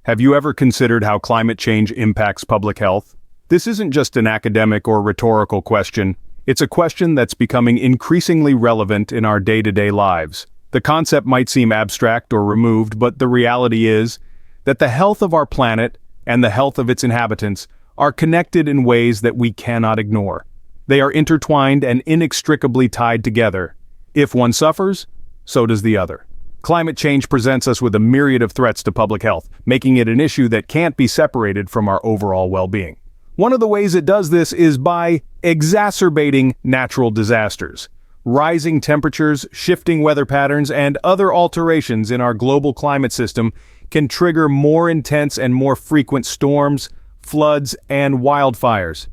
Have you ever considered how climate change impacts public health? This isn't just an academic or rhetorical question. It's a question that's becoming increasingly relevant in our day-to-day lives. The concept might seem abstract or removed, but the reality is that the health of our planet and the health of its inhabitants are connected in ways that we cannot ignore. They are intertwined and inextricably tied together. If one suffers, so does the other. Climate change presents us with a myriad of threats to public health, making it an issue that can't be separated from our overall well-being. One of the ways it does this is by exacerbating natural disasters. Rising temperatures, shifting weather patterns, and other alterations in our global climate system can trigger more intense and more frequent storms, floods, and wildfires.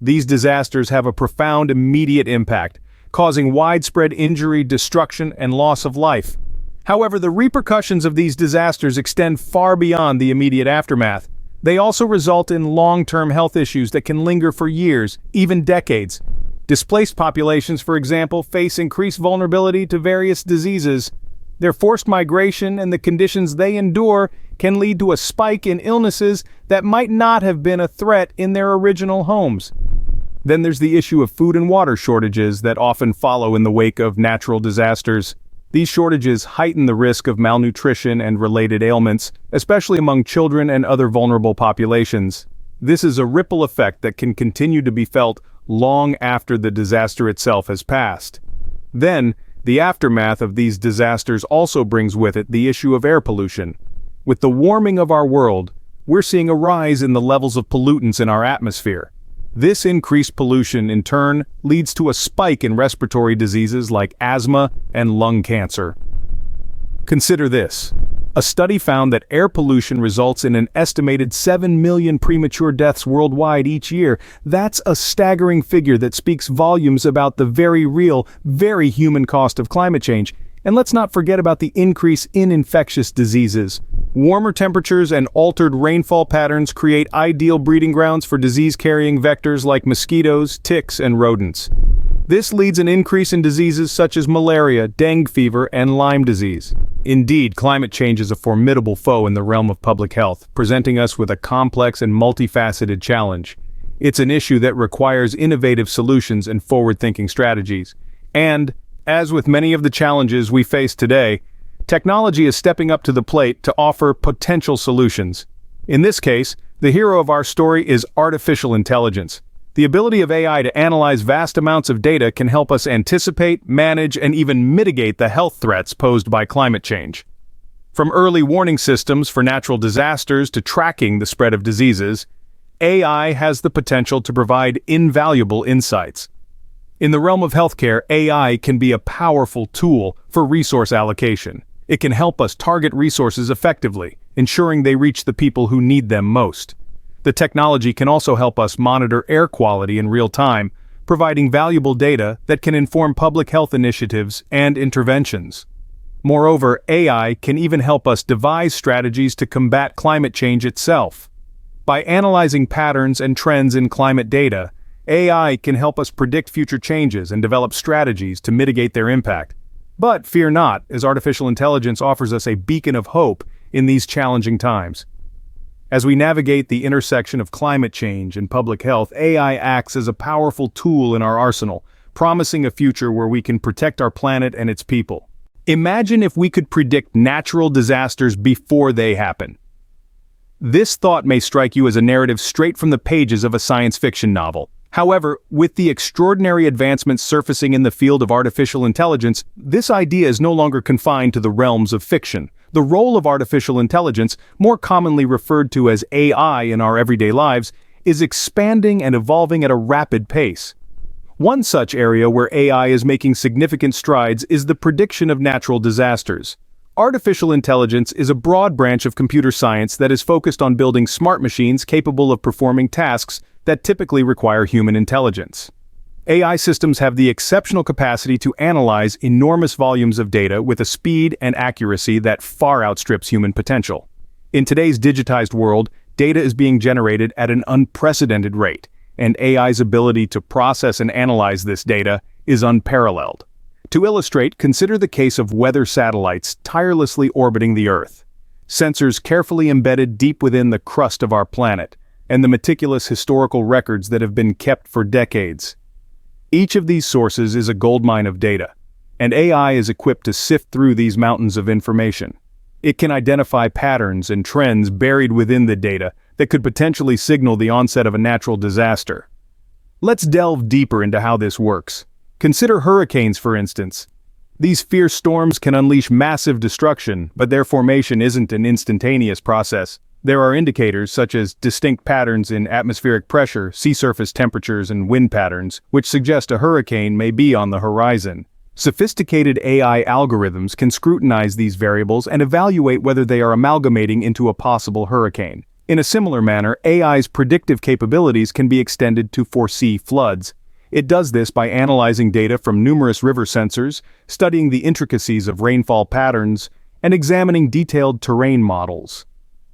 These disasters have a profound immediate impact, causing widespread injury, destruction, and loss of life. However, the repercussions of these disasters extend far beyond the immediate aftermath. They also result in long-term health issues that can linger for years, even decades. Displaced populations, for example, face increased vulnerability to various diseases. Their forced migration and the conditions they endure can lead to a spike in illnesses that might not have been a threat in their original homes. Then there's the issue of food and water shortages that often follow in the wake of natural disasters. These shortages heighten the risk of malnutrition and related ailments, especially among children and other vulnerable populations. This is a ripple effect that can continue to be felt long after the disaster itself has passed. Then, the aftermath of these disasters also brings with it the issue of air pollution. With the warming of our world, we're seeing a rise in the levels of pollutants in our atmosphere. This increased pollution, in turn, leads to a spike in respiratory diseases like asthma and lung cancer. Consider this. A study found that air pollution results in an estimated 7 million premature deaths worldwide each year. That's a staggering figure that speaks volumes about the very real, very human cost of climate change. And let's not forget about the increase in infectious diseases. Warmer temperatures and altered rainfall patterns create ideal breeding grounds for disease-carrying vectors like mosquitoes, ticks, and rodents. This leads an increase in diseases such as malaria, dengue fever, and Lyme disease. Indeed, climate change is a formidable foe in the realm of public health, presenting us with a complex and multifaceted challenge. It's an issue that requires innovative solutions and forward-thinking strategies. And, as with many of the challenges we face today, technology is stepping up to the plate to offer potential solutions. In this case, the hero of our story is artificial intelligence. The ability of AI to analyze vast amounts of data can help us anticipate, manage, and even mitigate the health threats posed by climate change. From early warning systems for natural disasters to tracking the spread of diseases, AI has the potential to provide invaluable insights. In the realm of healthcare, AI can be a powerful tool for resource allocation. It can help us target resources effectively, ensuring they reach the people who need them most. The technology can also help us monitor air quality in real time, providing valuable data that can inform public health initiatives and interventions. Moreover, AI can even help us devise strategies to combat climate change itself. By analyzing patterns and trends in climate data, AI can help us predict future changes and develop strategies to mitigate their impact. But fear not, as artificial intelligence offers us a beacon of hope in these challenging times. As we navigate the intersection of climate change and public health, AI acts as a powerful tool in our arsenal, promising a future where we can protect our planet and its people. Imagine if we could predict natural disasters before they happen. This thought may strike you as a narrative straight from the pages of a science fiction novel. However, with the extraordinary advancements surfacing in the field of artificial intelligence, this idea is no longer confined to the realms of fiction. The role of artificial intelligence, more commonly referred to as AI in our everyday lives, is expanding and evolving at a rapid pace. One such area where AI is making significant strides is the prediction of natural disasters. Artificial intelligence is a broad branch of computer science that is focused on building smart machines capable of performing tasks that typically require human intelligence. AI systems have the exceptional capacity to analyze enormous volumes of data with a speed and accuracy that far outstrips human potential. In today's digitized world, data is being generated at an unprecedented rate, and AI's ability to process and analyze this data is unparalleled. To illustrate, consider the case of weather satellites tirelessly orbiting the Earth. sensors carefully embedded deep within the crust of our planet, and the meticulous historical records that have been kept for decades. Each of these sources is a goldmine of data, and AI is equipped to sift through these mountains of information. It can identify patterns and trends buried within the data that could potentially signal the onset of a natural disaster. Let's delve deeper into how this works. Consider hurricanes, for instance. These fierce storms can unleash massive destruction, but their formation isn't an instantaneous process. There are indicators such as distinct patterns in atmospheric pressure, sea surface temperatures, and wind patterns, which suggest a hurricane may be on the horizon. Sophisticated AI algorithms can scrutinize these variables and evaluate whether they are amalgamating into a possible hurricane. In a similar manner, AI's predictive capabilities can be extended to foresee floods. It does this by analyzing data from numerous river sensors, studying the intricacies of rainfall patterns, and examining detailed terrain models.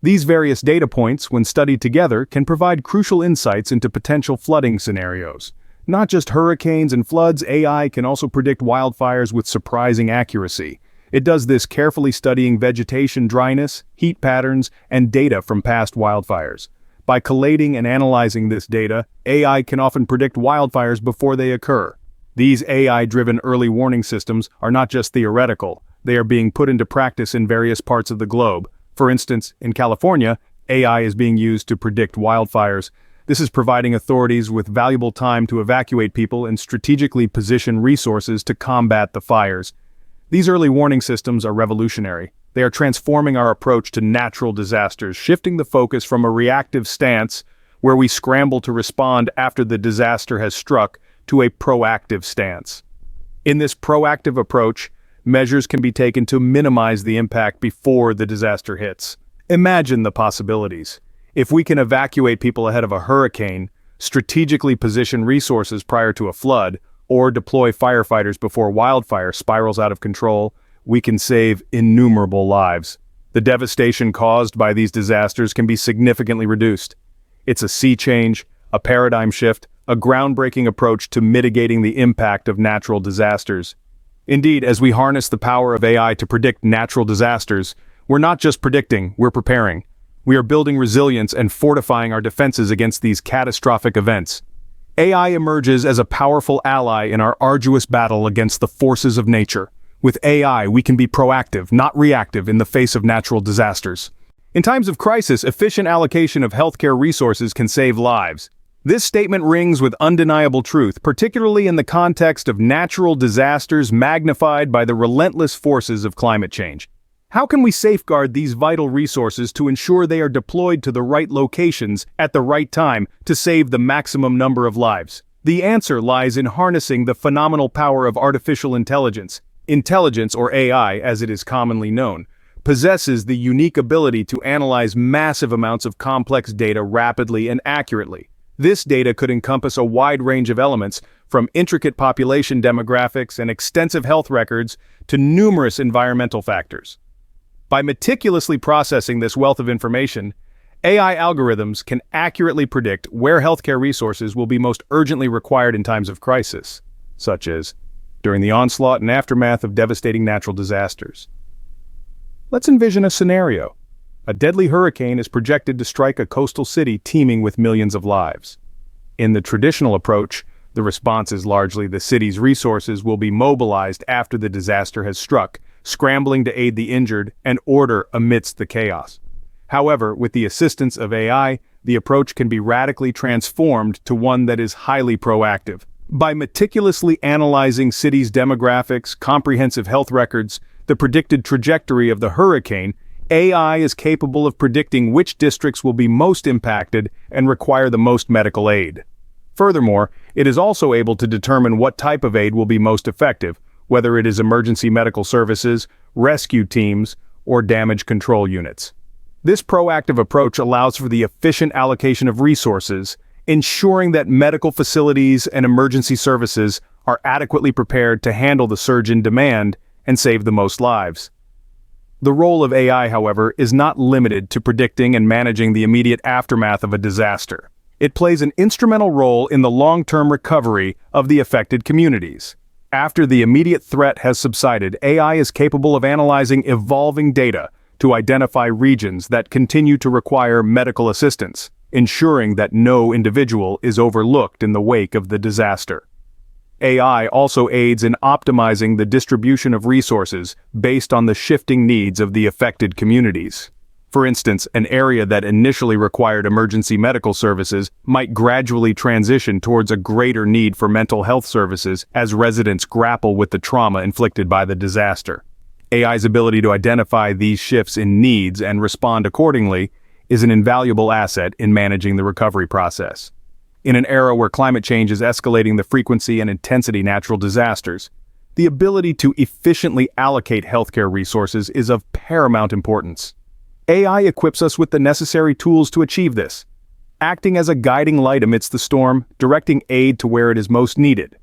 These various data points, when studied together, can provide crucial insights into potential flooding scenarios. Not just hurricanes and floods, AI can also predict wildfires with surprising accuracy. It does this carefully studying vegetation dryness, heat patterns, and data from past wildfires. By collating and analyzing this data, AI can often predict wildfires before they occur. These AI-driven early warning systems are not just theoretical, they are being put into practice in various parts of the globe. For instance, in California, AI is being used to predict wildfires. This is providing authorities with valuable time to evacuate people and strategically position resources to combat the fires. These early warning systems are revolutionary. They are transforming our approach to natural disasters, shifting the focus from a reactive stance, where we scramble to respond after the disaster has struck, to a proactive stance. In this proactive approach, measures can be taken to minimize the impact before the disaster hits. Imagine the possibilities. If we can evacuate people ahead of a hurricane, strategically position resources prior to a flood, or deploy firefighters before wildfire spirals out of control, we can save innumerable lives. The devastation caused by these disasters can be significantly reduced. It's a sea change, a paradigm shift, a groundbreaking approach to mitigating the impact of natural disasters. Indeed, as we harness the power of AI to predict natural disasters, we're not just predicting, we're preparing. We are building resilience and fortifying our defenses against these catastrophic events. AI emerges as a powerful ally in our arduous battle against the forces of nature. With AI, we can be proactive, not reactive, in the face of natural disasters. In times of crisis, efficient allocation of healthcare resources can save lives. This statement rings with undeniable truth, particularly in the context of natural disasters magnified by the relentless forces of climate change. How can we safeguard these vital resources to ensure they are deployed to the right locations at the right time to save the maximum number of lives? The answer lies in harnessing the phenomenal power of artificial intelligence. Intelligence, or AI as it is commonly known, possesses the unique ability to analyze massive amounts of complex data rapidly and accurately. This data could encompass a wide range of elements, from intricate population demographics and extensive health records to numerous environmental factors. By meticulously processing this wealth of information, AI algorithms can accurately predict where healthcare resources will be most urgently required in times of crisis, such as during the onslaught and aftermath of devastating natural disasters. Let's envision a scenario. A deadly hurricane is projected to strike a coastal city teeming with millions of lives. In the traditional approach, the response is largely the city's resources will be mobilized after the disaster has struck, scrambling to aid the injured and order amidst the chaos. However, with the assistance of AI, the approach can be radically transformed to one that is highly proactive. By meticulously analyzing cities' demographics, comprehensive health records, the predicted trajectory of the hurricane, AI is capable of predicting which districts will be most impacted and require the most medical aid. Furthermore, it is also able to determine what type of aid will be most effective, whether it is emergency medical services, rescue teams, or damage control units. This proactive approach allows for the efficient allocation of resources, ensuring that medical facilities and emergency services are adequately prepared to handle the surge in demand and save the most lives. The role of AI, however, is not limited to predicting and managing the immediate aftermath of a disaster. It plays an instrumental role in the long-term recovery of the affected communities. After the immediate threat has subsided, AI is capable of analyzing evolving data to identify regions that continue to require medical assistance, ensuring that no individual is overlooked in the wake of the disaster. AI also aids in optimizing the distribution of resources based on the shifting needs of the affected communities. For instance, an area that initially required emergency medical services might gradually transition towards a greater need for mental health services as residents grapple with the trauma inflicted by the disaster. AI's ability to identify these shifts in needs and respond accordingly is an invaluable asset in managing the recovery process. In an era where climate change is escalating the frequency and intensity of natural disasters, the ability to efficiently allocate healthcare resources is of paramount importance. AI equips us with the necessary tools to achieve this, acting as a guiding light amidst the storm, directing aid to where it is most needed.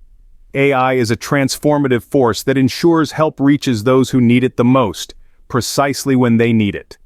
AI is a transformative force that ensures help reaches those who need it the most, precisely when they need it.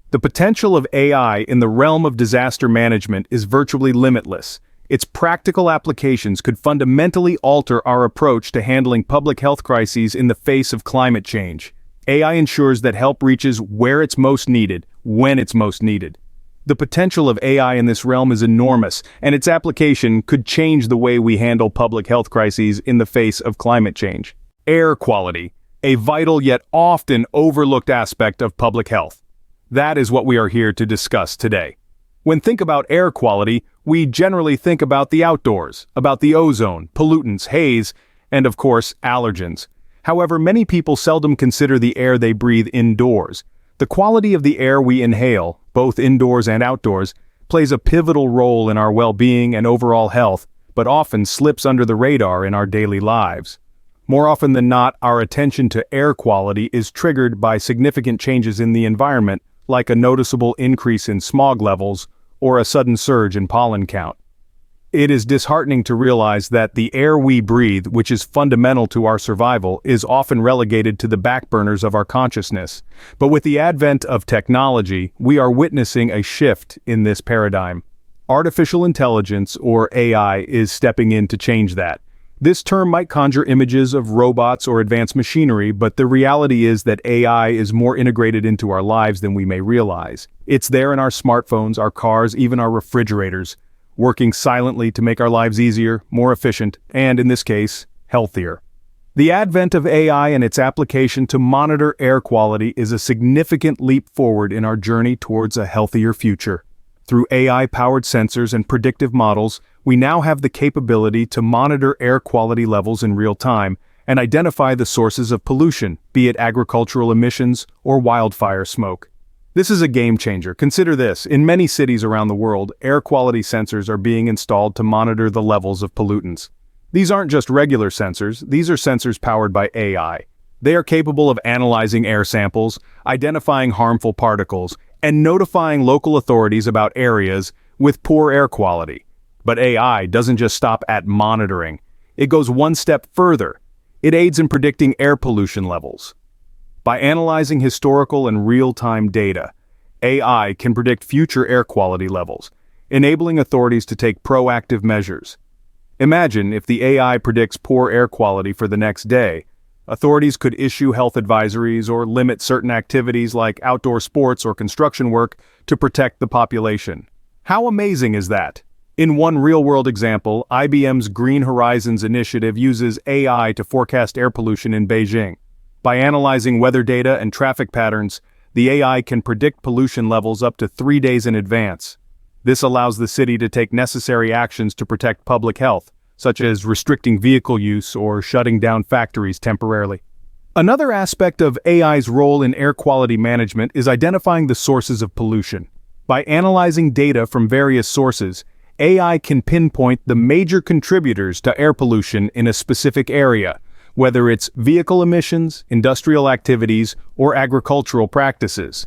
The potential of AI in the realm of disaster management is virtually limitless. Its practical applications could fundamentally alter our approach to handling public health crises in the face of climate change. AI ensures that help reaches where it's most needed, when it's most needed. The potential of AI in this realm is enormous, and its application could change the way we handle public health crises in the face of climate change. Air quality, a vital yet often overlooked aspect of public health. That is what we are here to discuss today. When think about air quality, we generally think about the outdoors, about the ozone, pollutants, haze, and of course, allergens. However, many people seldom consider the air they breathe indoors. The quality of the air we inhale, both indoors and outdoors, plays a pivotal role in our well-being and overall health, but often slips under the radar in our daily lives. More often than not, our attention to air quality is triggered by significant changes in the environment, like a noticeable increase in smog levels or a sudden surge in pollen count. It is disheartening to realize that the air we breathe, which is fundamental to our survival, is often relegated to the back burners of our consciousness. But with the advent of technology, we are witnessing a shift in this paradigm. Artificial intelligence, or AI, is stepping in to change that. This term might conjure images of robots or advanced machinery, but the reality is that AI is more integrated into our lives than we may realize. It's there in our smartphones, our cars, even our refrigerators, working silently to make our lives easier, more efficient, and in this case, healthier. The advent of AI and its application to monitor air quality is a significant leap forward in our journey towards a healthier future. Through AI-powered sensors and predictive models, we now have the capability to monitor air quality levels in real time and identify the sources of pollution, be it agricultural emissions or wildfire smoke. This is a game changer. Consider this: in many cities around the world, air quality sensors are being installed to monitor the levels of pollutants. These aren't just regular sensors, these are sensors powered by AI. They are capable of analyzing air samples, identifying harmful particles, and notifying local authorities about areas with poor air quality. But AI doesn't just stop at monitoring. It goes one step further. It aids in predicting air pollution levels. By analyzing historical and real-time data, AI can predict future air quality levels, enabling authorities to take proactive measures. Imagine if the AI predicts poor air quality for the next day. Authorities could issue health advisories or limit certain activities like outdoor sports or construction work to protect the population. How amazing is that? In one real-world example, IBM's Green Horizons initiative uses AI to forecast air pollution in Beijing. By analyzing weather data and traffic patterns, the AI can predict pollution levels up to 3 days in advance. This allows the city to take necessary actions to protect public health, such as restricting vehicle use or shutting down factories temporarily. Another aspect of AI's role in air quality management is identifying the sources of pollution. By analyzing data from various sources, AI can pinpoint the major contributors to air pollution in a specific area, whether it's vehicle emissions, industrial activities, or agricultural practices.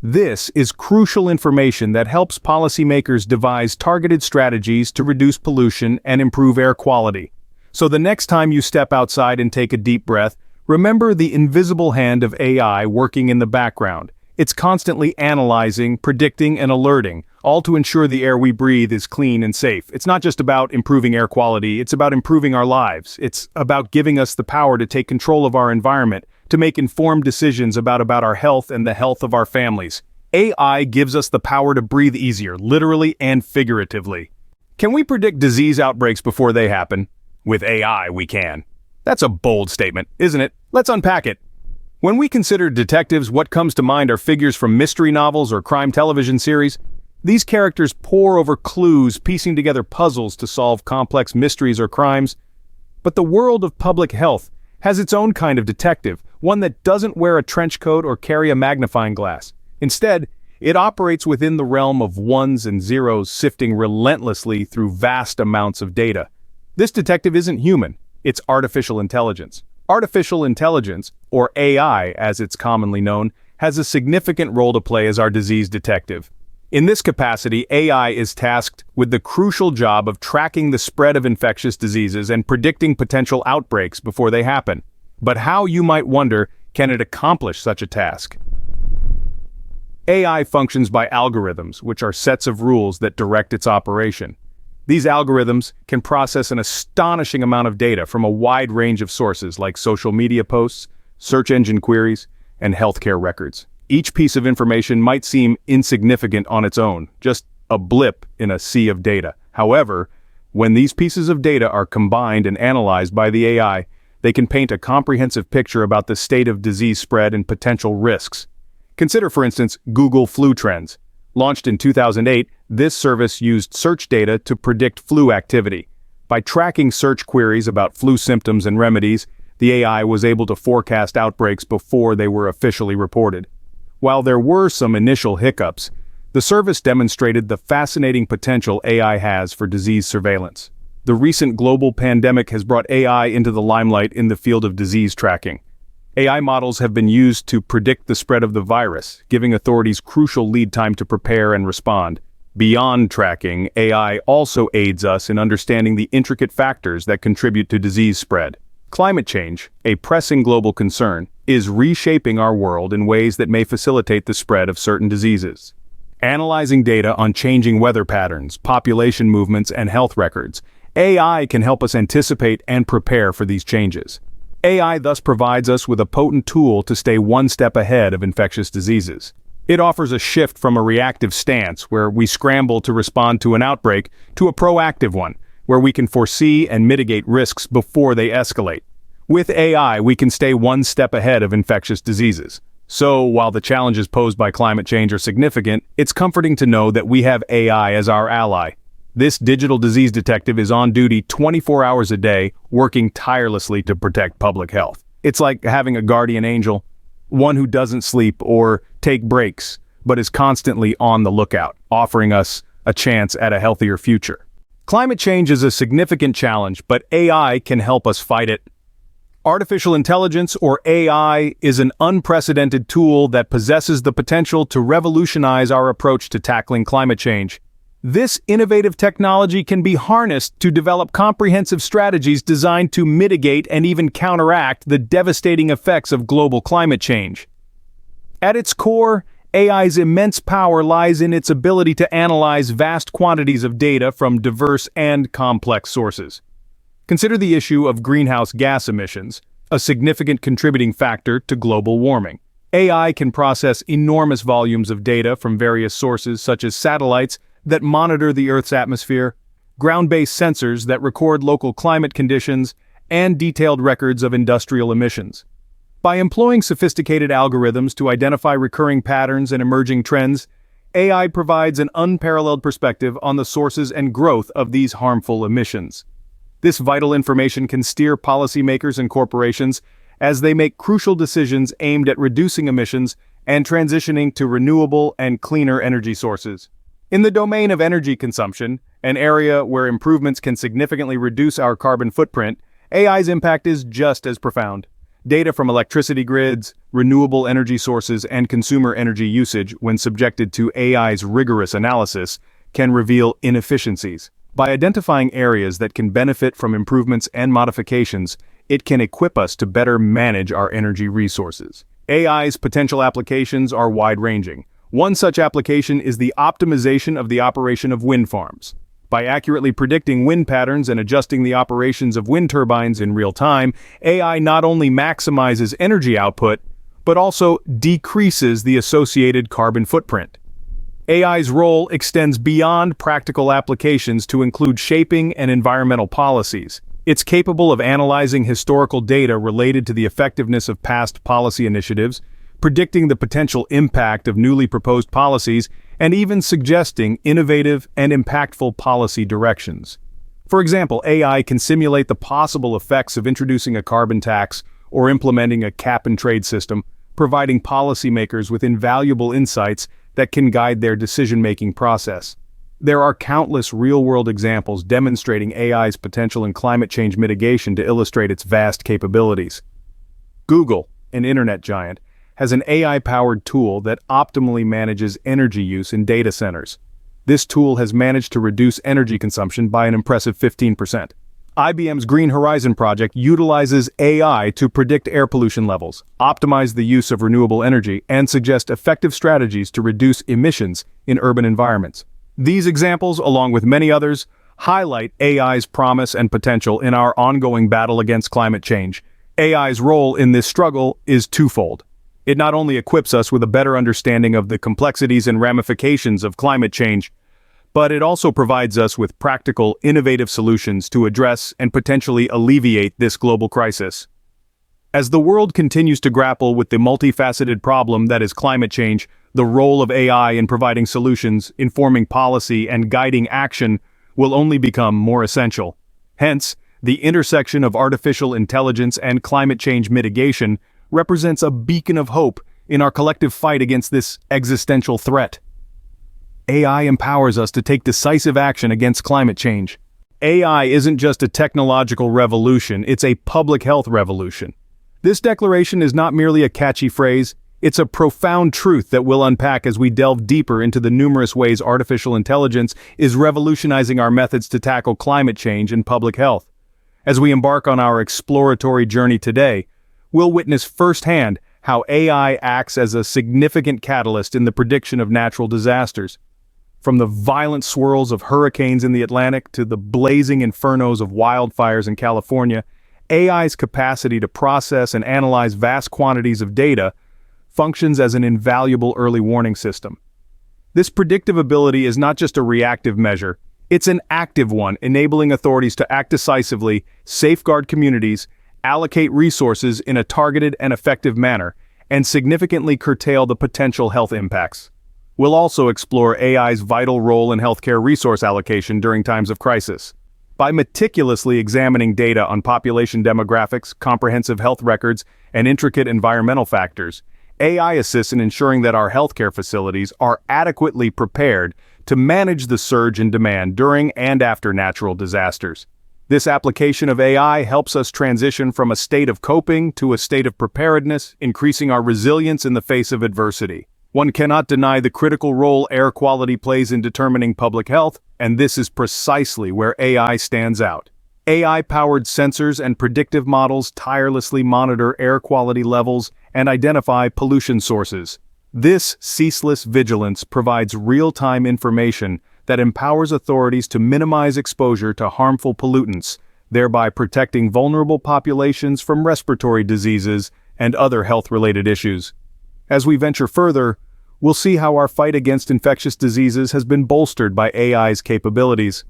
This is crucial information that helps policymakers devise targeted strategies to reduce pollution and improve air quality. So the next time you step outside and take a deep breath, remember the invisible hand of AI working in the background. It's constantly analyzing, predicting, and alerting, all to ensure the air we breathe is clean and safe. It's not just about improving air quality, it's about improving our lives. It's about giving us the power to take control of our environment, to make informed decisions about our health and the health of our families. AI gives us the power to breathe easier, literally and figuratively. Can we predict disease outbreaks before they happen? With AI, we can. That's a bold statement, isn't it? Let's unpack it. When we consider detectives, what comes to mind are figures from mystery novels or crime television series. These characters pore over clues, piecing together puzzles to solve complex mysteries or crimes. But the world of public health has its own kind of detective, one that doesn't wear a trench coat or carry a magnifying glass. Instead, it operates within the realm of ones and zeros, sifting relentlessly through vast amounts of data. This detective isn't human, it's artificial intelligence. Artificial intelligence, or AI as it's commonly known, has a significant role to play as our disease detective. In this capacity, AI is tasked with the crucial job of tracking the spread of infectious diseases and predicting potential outbreaks before they happen. But how, you might wonder, can it accomplish such a task? AI functions by algorithms, which are sets of rules that direct its operation. These algorithms can process an astonishing amount of data from a wide range of sources like social media posts, search engine queries, and healthcare records. Each piece of information might seem insignificant on its own, just a blip in a sea of data. However, when these pieces of data are combined and analyzed by the AI, they can paint a comprehensive picture about the state of disease spread and potential risks. Consider, for instance, Google Flu Trends. Launched in 2008, this service used search data to predict flu activity. By tracking search queries about flu symptoms and remedies, the AI was able to forecast outbreaks before they were officially reported. While there were some initial hiccups, the service demonstrated the fascinating potential AI has for disease surveillance. The recent global pandemic has brought AI into the limelight in the field of disease tracking. AI models have been used to predict the spread of the virus, giving authorities crucial lead time to prepare and respond. Beyond tracking, AI also aids us in understanding the intricate factors that contribute to disease spread. Climate change, a pressing global concern, is reshaping our world in ways that may facilitate the spread of certain diseases. Analyzing data on changing weather patterns, population movements, and health records, AI can help us anticipate and prepare for these changes. AI thus provides us with a potent tool to stay one step ahead of infectious diseases. It offers a shift from a reactive stance, where we scramble to respond to an outbreak, to a proactive one, where we can foresee and mitigate risks before they escalate. With AI, we can stay one step ahead of infectious diseases. So, while the challenges posed by climate change are significant, it's comforting to know that we have AI as our ally. This digital disease detective is on duty 24 hours a day, working tirelessly to protect public health. It's like having a guardian angel, one who doesn't sleep or take breaks, but is constantly on the lookout, offering us a chance at a healthier future. Climate change is a significant challenge, but AI can help us fight it. Artificial intelligence, or AI, is an unprecedented tool that possesses the potential to revolutionize our approach to tackling climate change. This innovative technology can be harnessed to develop comprehensive strategies designed to mitigate and even counteract the devastating effects of global climate change. At its core, AI's immense power lies in its ability to analyze vast quantities of data from diverse and complex sources. Consider the issue of greenhouse gas emissions, a significant contributing factor to global warming. AI can process enormous volumes of data from various sources, such as satellites that monitor the Earth's atmosphere, ground-based sensors that record local climate conditions, and detailed records of industrial emissions. By employing sophisticated algorithms to identify recurring patterns and emerging trends, AI provides an unparalleled perspective on the sources and growth of these harmful emissions. This vital information can steer policymakers and corporations as they make crucial decisions aimed at reducing emissions and transitioning to renewable and cleaner energy sources. In the domain of energy consumption, an area where improvements can significantly reduce our carbon footprint, AI's impact is just as profound. Data from electricity grids, renewable energy sources, and consumer energy usage, when subjected to AI's rigorous analysis, can reveal inefficiencies. By identifying areas that can benefit from improvements and modifications, it can equip us to better manage our energy resources. AI's potential applications are wide-ranging. One such application is the optimization of the operation of wind farms. By accurately predicting wind patterns and adjusting the operations of wind turbines in real time, AI not only maximizes energy output, but also decreases the associated carbon footprint. AI's role extends beyond practical applications to include shaping and environmental policies. It's capable of analyzing historical data related to the effectiveness of past policy initiatives, predicting the potential impact of newly proposed policies, and even suggesting innovative and impactful policy directions. For example, AI can simulate the possible effects of introducing a carbon tax or implementing a cap-and-trade system, providing policymakers with invaluable insights that can guide their decision-making process. There are countless real-world examples demonstrating AI's potential in climate change mitigation to illustrate its vast capabilities. Google, an internet giant, has an AI-powered tool that optimally manages energy use in data centers. This tool has managed to reduce energy consumption by an impressive 15%. IBM's Green Horizon project utilizes AI to predict air pollution levels, optimize the use of renewable energy, and suggest effective strategies to reduce emissions in urban environments. These examples, along with many others, highlight AI's promise and potential in our ongoing battle against climate change. AI's role in this struggle is twofold. It not only equips us with a better understanding of the complexities and ramifications of climate change, but it also provides us with practical, innovative solutions to address and potentially alleviate this global crisis. As the world continues to grapple with the multifaceted problem that is climate change, the role of AI in providing solutions, informing policy, and guiding action will only become more essential. Hence, the intersection of artificial intelligence and climate change mitigation represents a beacon of hope in our collective fight against this existential threat. AI empowers us to take decisive action against climate change. AI isn't just a technological revolution, it's a public health revolution. This declaration is not merely a catchy phrase, it's a profound truth that we'll unpack as we delve deeper into the numerous ways artificial intelligence is revolutionizing our methods to tackle climate change and public health. As we embark on our exploratory journey today, we'll witness firsthand how AI acts as a significant catalyst in the prediction of natural disasters. From the violent swirls of hurricanes in the Atlantic to the blazing infernos of wildfires in California, AI's capacity to process and analyze vast quantities of data functions as an invaluable early warning system. This predictive ability is not just a reactive measure, it's an active one, enabling authorities to act decisively, safeguard communities, allocate resources in a targeted and effective manner, and significantly curtail the potential health impacts. We'll also explore AI's vital role in healthcare resource allocation during times of crisis. By meticulously examining data on population demographics, comprehensive health records, and intricate environmental factors, AI assists in ensuring that our healthcare facilities are adequately prepared to manage the surge in demand during and after natural disasters. This application of AI helps us transition from a state of coping to a state of preparedness, increasing our resilience in the face of adversity. One cannot deny the critical role air quality plays in determining public health, and this is precisely where AI stands out. AI-powered sensors and predictive models tirelessly monitor air quality levels and identify pollution sources. This ceaseless vigilance provides real-time information that empowers authorities to minimize exposure to harmful pollutants, thereby protecting vulnerable populations from respiratory diseases and other health-related issues. As we venture further, we'll see how our fight against infectious diseases has been bolstered by AI's capabilities.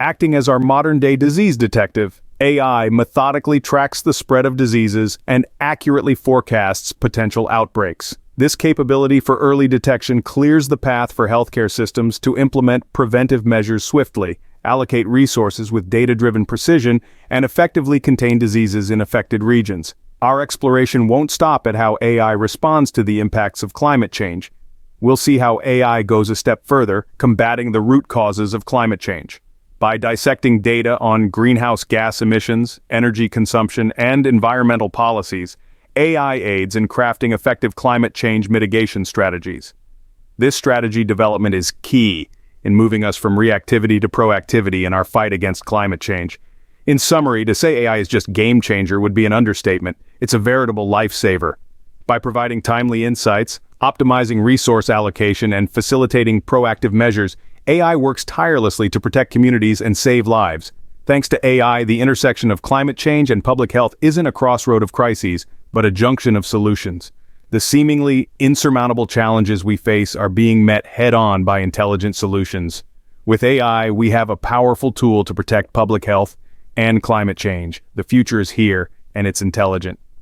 Acting as our modern-day disease detective, AI methodically tracks the spread of diseases and accurately forecasts potential outbreaks. This capability for early detection clears the path for healthcare systems to implement preventive measures swiftly, allocate resources with data-driven precision, and effectively contain diseases in affected regions. Our exploration won't stop at how AI responds to the impacts of climate change. We'll see how AI goes a step further, combating the root causes of climate change. By dissecting data on greenhouse gas emissions, energy consumption, and environmental policies, AI aids in crafting effective climate change mitigation strategies. This strategy development is key in moving us from reactivity to proactivity in our fight against climate change. In summary, to say AI is just game changer would be an understatement. It's a veritable lifesaver. By providing timely insights, Optimizing resource allocation and facilitating proactive measures, AI works tirelessly to protect communities and save lives. Thanks to AI, the intersection of climate change and public health isn't a crossroad of crises, but a junction of solutions. The seemingly insurmountable challenges we face are being met head-on by intelligent solutions. With AI, we have a powerful tool to protect public health and climate change. The future is here, and it's intelligent.